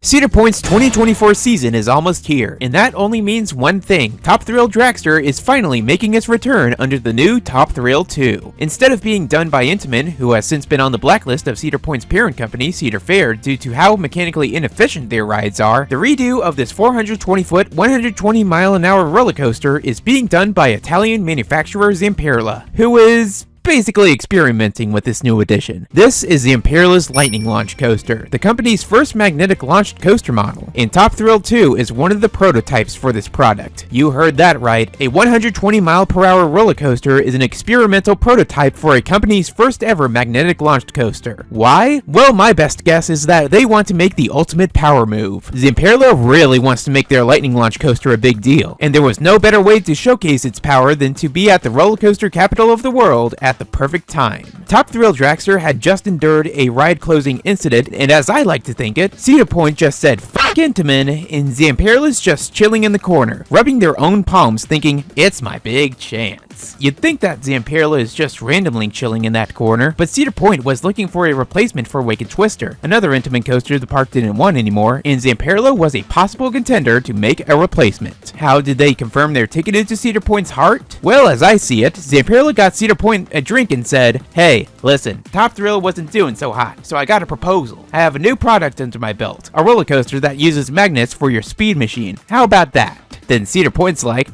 Cedar Point's 2024 season is almost here, and that only means one thing. Top Thrill Dragster is finally making its return under the new Top Thrill 2. Instead of being done by Intamin, who has since been on the blacklist of Cedar Point's parent company, Cedar Fair, due to how mechanically inefficient their rides are, the redo of this 420-foot, 120-mile-an-hour roller coaster is being done by Italian manufacturer Zamperla, who is basically experimenting with this new addition. This is Zamperla's Lightning Launch Coaster, the company's first magnetic launched coaster model, and Top Thrill 2 is one of the prototypes for this product. You heard that right, a 120-mile-per-hour roller coaster is an experimental prototype for a company's first ever magnetic launched coaster. Why? Well, my best guess is that they want to make the ultimate power move. Zamperla really wants to make their Lightning Launch Coaster a big deal, and there was no better way to showcase its power than to be at the roller coaster capital of the world at the perfect time. Top Thrill Dragster had just endured a ride closing incident, and as I like to think it, Cedar Point just said fuck Intamin, and Zamperla's just chilling in the corner, rubbing their own palms thinking, it's my big chance. You'd think that Zamperla is just randomly chilling in that corner, but Cedar Point was looking for a replacement for Wicked Twister, another Intamin coaster the park didn't want anymore, and Zamperla was a possible contender to make a replacement. How did they confirm their ticket into Cedar Point's heart? Well, as I see it, Zamperla got Cedar Point a drink and said, hey, listen, Top Thrill wasn't doing so hot, so I got a proposal. I have a new product under my belt, a roller coaster that uses magnets for your speed machine. How about that? Then Cedar Point's like,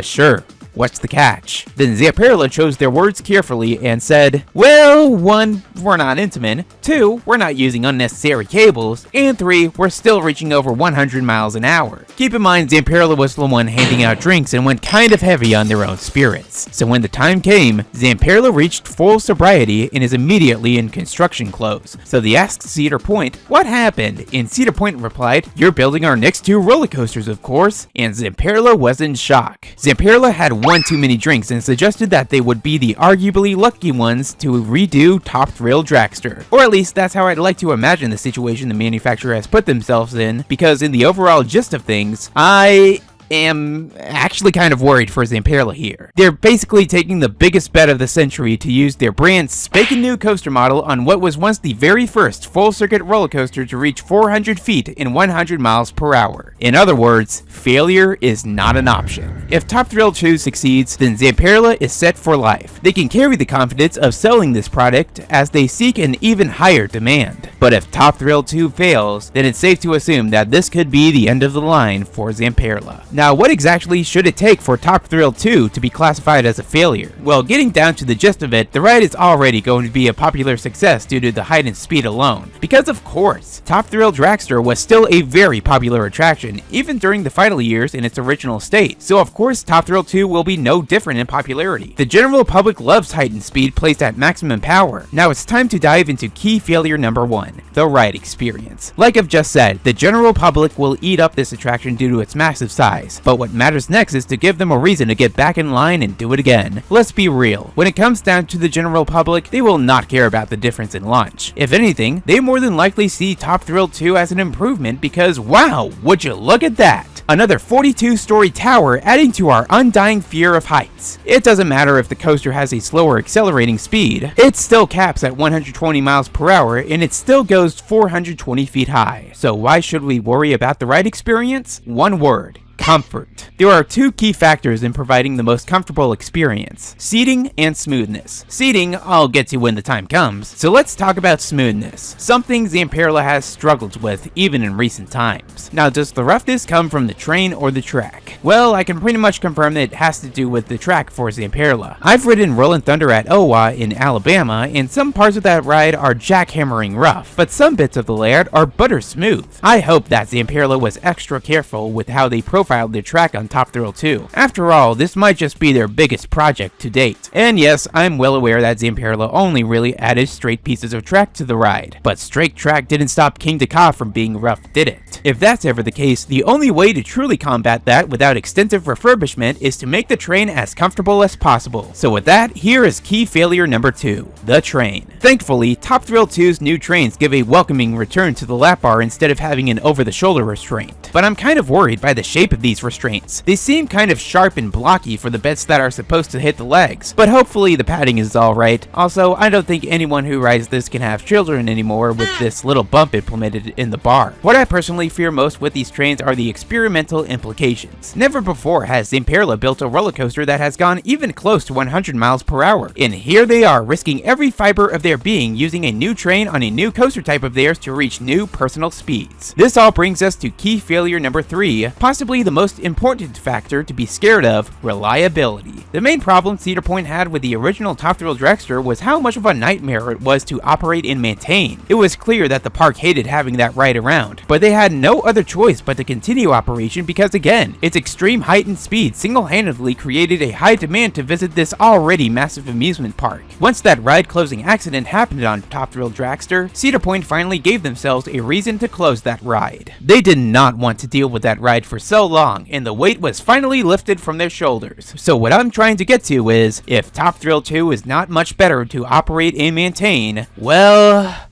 sure. What's the catch? Then Zamperla chose their words carefully and said, well, 1, we're not Intamin, 2, we're not using unnecessary cables, and 3, we're still reaching over 100 miles an hour. Keep in mind, Zamperla was the one handing out drinks and went kind of heavy on their own spirits. So when the time came, Zamperla reached full sobriety and is immediately in construction clothes. So they asked Cedar Point, what happened? And Cedar Point replied, you're building our next 2 roller coasters, of course. And Zamperla was in shock. Zamperla had one too many drinks and suggested that they would be the arguably lucky ones to redo Top Thrill Dragster. Or at least that's how I'd like to imagine the situation the manufacturer has put themselves in, because in the overall gist of things, I am actually kind of worried for Zamperla here. They're basically taking the biggest bet of the century to use their brand's spanking new coaster model on what was once the very first full-circuit roller coaster to reach 400 feet in 100 miles per hour. In other words, failure is not an option. If Top Thrill 2 succeeds, then Zamperla is set for life. They can carry the confidence of selling this product as they seek an even higher demand. But if Top Thrill 2 fails, then it's safe to assume that this could be the end of the line for Zamperla. Now, what exactly should it take for Top Thrill 2 to be classified as a failure? Well, getting down to the gist of it, the ride is already going to be a popular success due to the height and speed alone. Because of course, Top Thrill Dragster was still a very popular attraction, even during the final years in its original state. So of course, Top Thrill 2 will be no different in popularity. The general public loves height and speed placed at maximum power. Now it's time to dive into key failure number 1, the ride experience. Like I've just said, the general public will eat up this attraction due to its massive size. But what matters next is to give them a reason to get back in line and do it again. Let's be real, when it comes down to the general public, they will not care about the difference in launch. If anything, they more than likely see Top Thrill 2 as an improvement because wow, would you look at that? Another 42-story tower adding to our undying fear of heights. It doesn't matter if the coaster has a slower accelerating speed, it still caps at 120 miles per hour and it still goes 420 feet high. So why should we worry about the ride experience? One word. Comfort. There are 2 key factors in providing the most comfortable experience: seating and smoothness. Seating, I'll get to when the time comes, so let's talk about smoothness, something Zamperla has struggled with even in recent times. Now, does the roughness come from the train or the track? Well, I can pretty much confirm that it has to do with the track for Zamperla. I've ridden Rollin' Thunder at Owa in Alabama, and some parts of that ride are jackhammering rough, but some bits of the layout are butter smooth. I hope that Zamperla was extra careful with how they profiled their track on Top Thrill 2. After all, this might just be their biggest project to date. And yes, I'm well aware that Zamperla only really added straight pieces of track to the ride, but straight track didn't stop King Ka from being rough, did it? If that's ever the case, the only way to truly combat that without without extensive refurbishment is to make the train as comfortable as possible. So with that, here is key failure number 2, the train. Thankfully, Top Thrill 2's new trains give a welcoming return to the lap bar instead of having an over-the-shoulder restraint. But I'm kind of worried by the shape of these restraints. They seem kind of sharp and blocky for the bits that are supposed to hit the legs, but hopefully the padding is alright. Also, I don't think anyone who rides this can have children anymore with this little bump implemented in the bar. What I personally fear most with these trains are the experimental implications. Never before has Zamperla built a roller coaster that has gone even close to 100 miles per hour, and here they are risking every fiber of their being using a new train on a new coaster type of theirs to reach new personal speeds. This all brings us to key failure number 3, possibly the most important factor to be scared of: reliability. The main problem Cedar Point had with the original Top Thrill Dragster was how much of a nightmare it was to operate and maintain. It was clear that the park hated having that ride around, but they had no other choice but to continue operation because, again, its extreme height and speed single-handedly created a high demand to visit this already massive amusement park. Once that ride closing accident happened on Top Thrill Dragster, Cedar Point finally gave themselves a reason to close that ride. They did not want to deal with that ride for so long, and the weight was finally lifted from their shoulders. So what I'm trying to get to is, if Top Thrill 2 is not much better to operate and maintain, well,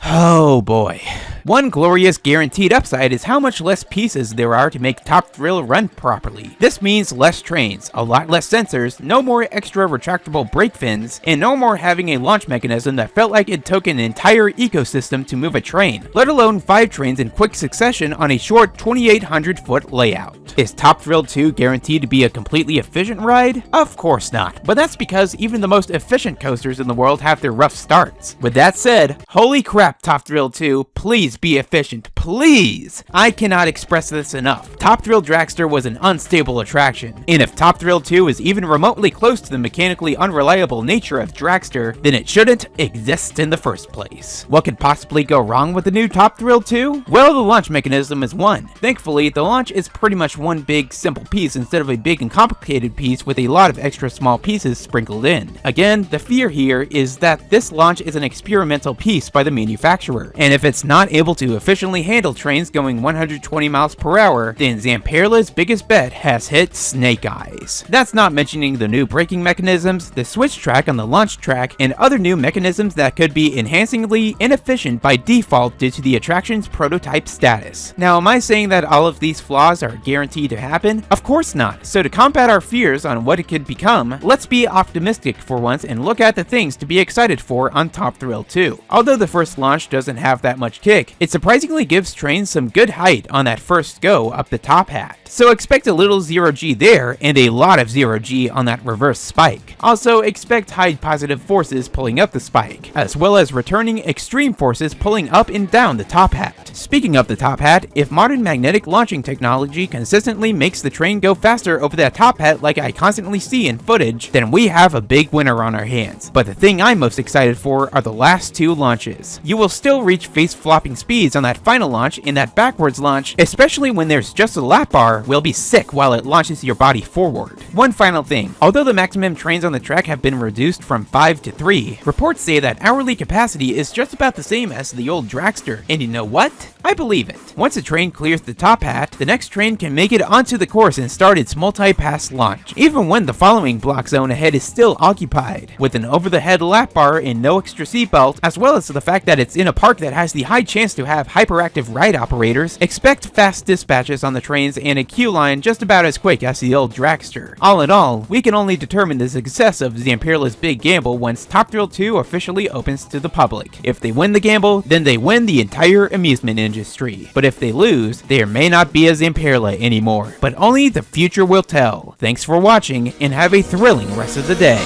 oh boy. One glorious guaranteed upside is how much less pieces there are to make Top Thrill run properly. This means less trains, a lot less sensors, no more extra retractable brake fins, and no more having a launch mechanism that felt like it took an entire ecosystem to move a train, let alone 5 trains in quick succession on a short 2,800-foot layout. Is Top Thrill 2 guaranteed to be a completely efficient ride? Of course not, but that's because even the most efficient coasters in the world have their rough starts. With that said, holy crap, Top Thrill 2, please be efficient, please! I cannot express this enough. Top Thrill Dragster was an unstable attraction, and if Top Thrill 2 is even remotely close to the mechanically unreliable nature of Dragster, then it shouldn't exist in the first place. What could possibly go wrong with the new Top Thrill 2? Well, the launch mechanism is one. Thankfully, the launch is pretty much one big simple piece instead of a big and complicated piece with a lot of extra small pieces sprinkled in. Again, the fear here is that this launch is an experimental piece by the manufacturer, and if it's not able to efficiently handle trains going 120 miles per hour, then Zamperla's biggest bet has hit snake eyes. That's not mentioning the new braking mechanisms, the switch track on the launch track, and other new mechanisms that could be enhancingly inefficient by default due to the attraction's prototype status. Now, am I saying that all of these flaws are guaranteed to happen? Of course not. So to combat our fears on what it could become, let's be optimistic for once and look at the things to be excited for on Top Thrill 2. Although the first launch doesn't have that much kick, it surprisingly gives trains some good height on that first go up the top hat. So expect a little 0G there and a lot of 0G on that reverse spike. Also expect high positive forces pulling up the spike, as well as returning extreme forces pulling up and down the top hat. Speaking of the top hat, if modern magnetic launching technology consistently makes the train go faster over that top hat like I constantly see in footage, then we have a big winner on our hands. But the thing I'm most excited for are the last 2 launches. You will still reach face-flopping speeds on that final launch, and that backwards launch, especially when there's just a lap bar, will be sick while it launches your body forward. One final thing, although the maximum trains on the track have been reduced from 5 to 3, reports say that hourly capacity is just about the same as the old Dragster, and you know what? I believe it. Once a train clears the top hat, the next train can make it onto the course and start its multi-pass launch, even when the following block zone ahead is still occupied. With an over-the-head lap bar and no extra seatbelt, as well as the fact that it's in a park that has the high chance to have hyperactive ride operators, expect fast dispatches on the trains and a queue line just about as quick as the old Dragster. All in all, we can only determine the success of Zamperla's big gamble once Top Thrill 2 officially opens to the public. If they win the gamble, then they win the entire amusement industry. But if they lose, there may not be a Zamperla anymore. But only the future will tell. Thanks for watching, and have a thrilling rest of the day.